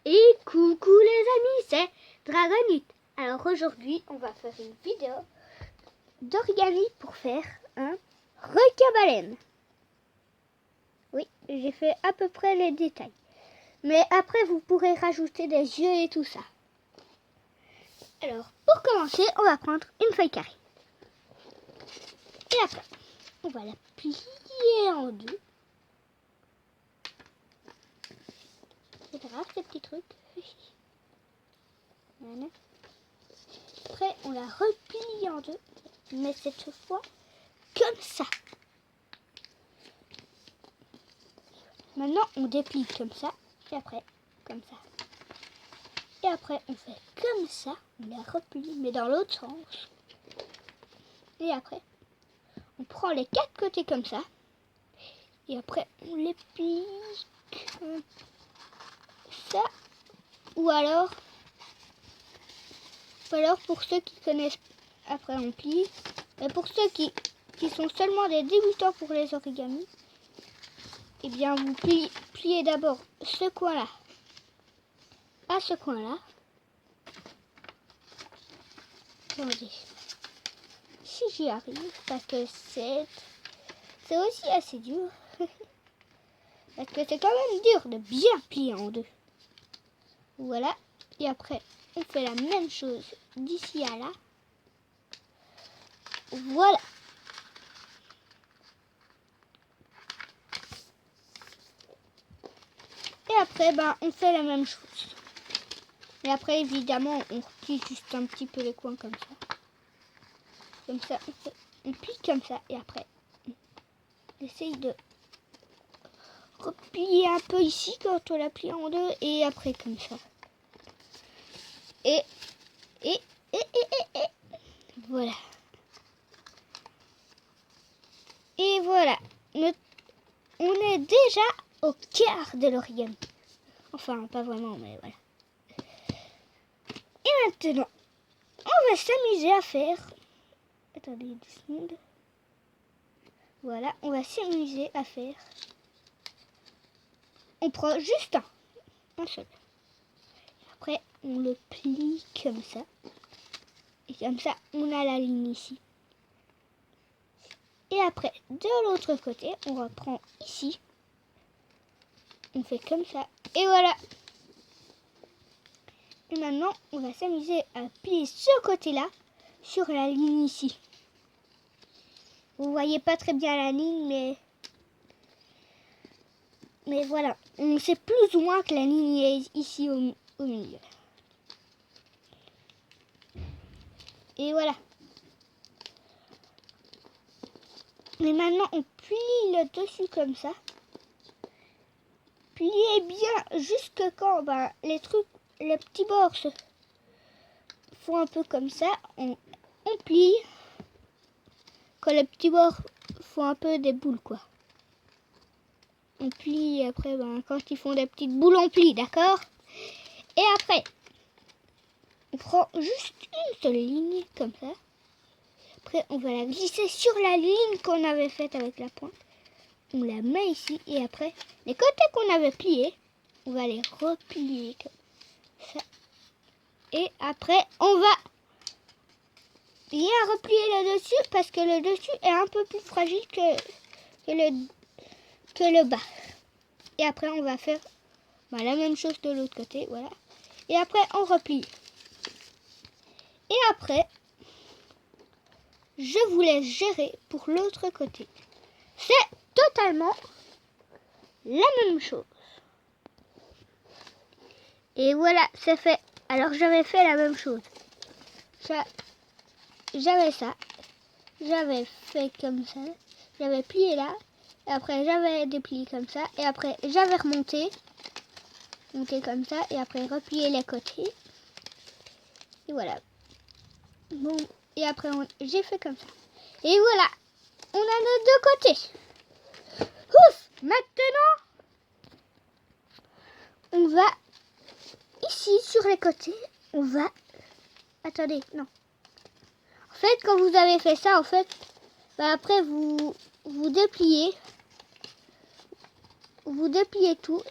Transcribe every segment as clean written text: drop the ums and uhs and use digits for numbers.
Et coucou les amis, c'est Dragonite. Alors aujourd'hui, on va faire une vidéo d'origami pour faire un requin-baleine. Oui, j'ai fait à peu près les détails. Mais après, vous pourrez rajouter des yeux et tout ça. Alors, pour commencer, on va prendre une feuille carrée. Et après, on va la plier en deux. C'est grave ces petits trucs. Voilà. Après, on la replie en deux, mais cette fois comme ça. Maintenant, on déplie comme ça, et après, comme ça. Et après, on fait comme ça, on la replie, mais dans l'autre sens. Et après, on prend les quatre côtés comme ça, et après, on les plie comme ça. Ou alors pour ceux qui connaissent, après on plie. Mais pour ceux qui sont seulement des débutants pour les origamis, eh bien vous pliez d'abord ce coin-là à ce coin-là. Attendez, si j'y arrive, parce que c'est aussi assez dur. Parce que c'est quand même dur de bien plier en deux. Voilà, et après on fait la même chose d'ici à là. Voilà. Et après, on fait la même chose. Et après, évidemment, on replie juste un petit peu les coins comme ça. Comme ça, on plie comme ça. Et après, on essaye de replier un peu ici quand on la plie en deux. Et après, comme ça. Et voilà. Et voilà. On est déjà au quart de l'origami. Enfin, pas vraiment, mais voilà. Et maintenant, on va s'amuser à faire... Attendez, 10 secondes. Voilà, on va s'amuser à faire... On prend juste un seul. Après, on le plie comme ça. Et comme ça, on a la ligne ici. Et après, de l'autre côté, on reprend ici. On fait comme ça. Et voilà. Et maintenant, on va s'amuser à plier ce côté-là sur la ligne ici. Vous voyez pas très bien la ligne, mais voilà. On sait plus ou moins que la ligne est ici au milieu. Et voilà. Et maintenant, on plie le dessus comme ça. Pliez bien jusque quand les petits bords se font un peu comme ça. On plie. Quand les petits bords font un peu des boules, quoi. On plie après, quand ils font des petites boules, on plie, d'accord? Et après, on prend juste une seule ligne, comme ça. Après, on va la glisser sur la ligne qu'on avait faite avec la pointe. On la met ici, et après, les côtés qu'on avait pliés, on va les replier comme ça. Et après, on va bien replier le dessus, parce que le dessus est un peu plus fragile que le bas. Et après, on va faire la même chose de l'autre côté, voilà. Et après, on replie. Et après, je vous laisse gérer pour l'autre côté. C'est totalement la même chose. Et voilà, c'est fait. Alors, j'avais fait la même chose. J'avais ça. J'avais fait comme ça. J'avais plié là. Et après, j'avais déplié comme ça. Et après, j'avais remonté. Monté comme ça. Et après, replié les côtés. Et voilà. Bon. Et après, j'ai fait comme ça. Et voilà. On a nos deux côtés. Ouf! Maintenant, on va ici sur les côtés. On va... Attendez, non. En fait, quand vous avez fait ça, en fait, après, vous dépliez. Vous dépliez tout.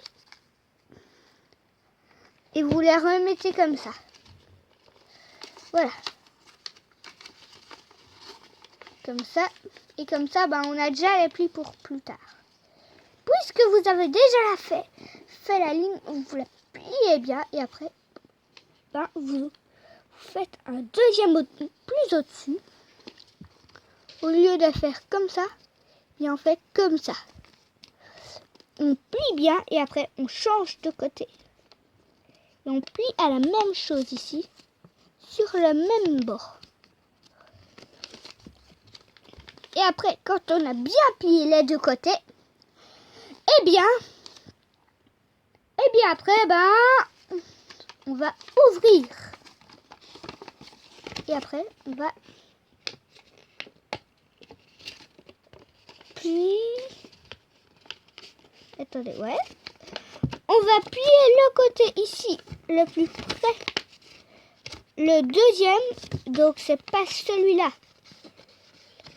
Et vous les remettez comme ça. Voilà. Comme ça. Et comme ça, on a déjà les plis pour plus tard. Puisque vous avez déjà fait la ligne, vous la pliez bien. Et après, vous faites un deuxième plus au-dessus. Au lieu de faire comme ça, et en fait comme ça. On plie bien et après on change de côté. Et on plie à la même chose ici, sur le même bord. Et après, quand on a bien plié les deux côtés, eh bien après, on va ouvrir. Et après, on va plier. Attendez, ouais. On va plier le côté ici, le plus près. Le deuxième, donc c'est pas celui-là.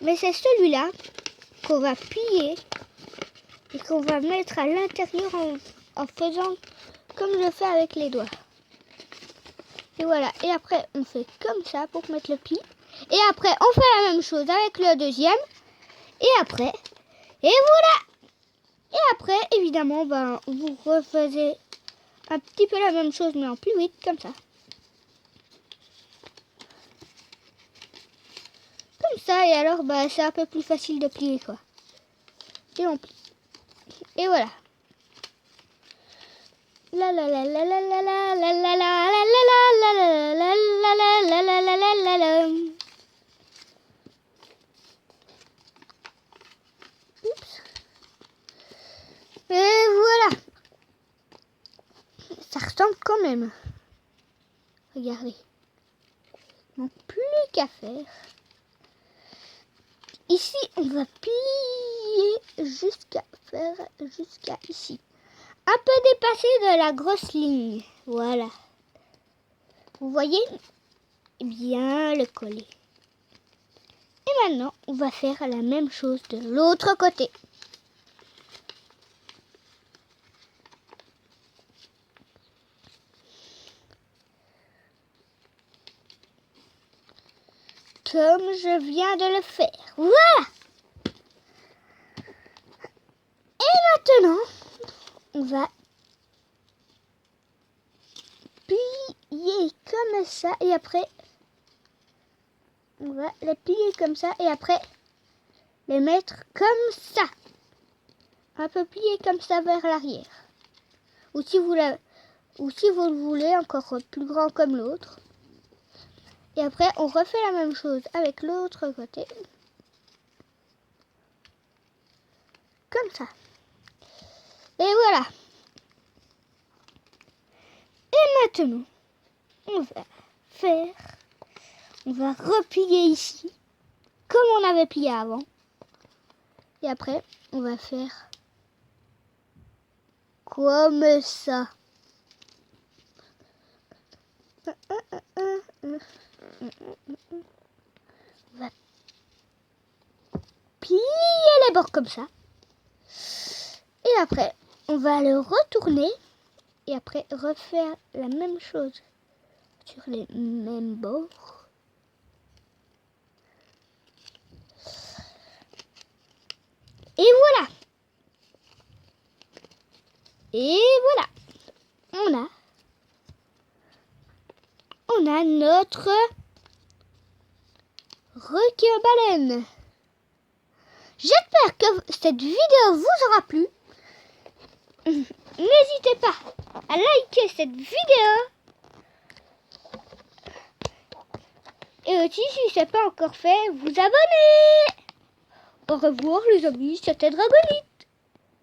Mais c'est celui-là qu'on va plier et qu'on va mettre à l'intérieur en faisant comme je fais avec les doigts. Et voilà. Et après, on fait comme ça pour mettre le pli. Et après, on fait la même chose avec le deuxième. Et après, et voilà. Et après, évidemment, vous refaisez un petit peu la même chose, mais en plus vite, comme ça. Comme ça, et alors, c'est un peu plus facile de plier, quoi. Et on plie. Et voilà. La la la la la la la la la la la la la la la la la. Oups. Et voilà. Ça ressemble quand même. Regardez. Il n'y a plus qu'à faire. Ici, on va plier jusqu'à ici. Un peu dépassé de la grosse ligne. Voilà. Vous voyez? Bien le coller. Et maintenant, on va faire la même chose de l'autre côté. Comme je viens de le faire. Voilà. Et maintenant, on va plier comme ça. Et après, on va les plier comme ça. Et après, les mettre comme ça. Un peu plié comme ça vers l'arrière. Ou si vous le voulez, encore plus grand comme l'autre. Et après, on refait la même chose avec l'autre côté. Comme ça. Et voilà. Et maintenant, on va replier ici, comme on avait plié avant. Et après, on va faire comme ça. On va plier les bords comme ça. Et après, on va le retourner. Et après, refaire la même chose sur les mêmes bords. Et voilà. Et voilà. On a notre requin-baleine. J'espère que cette vidéo vous aura plu. N'hésitez pas à liker cette vidéo. Et aussi, si ce n'est pas encore fait, vous abonner. Au revoir les amis, c'était Dragonite.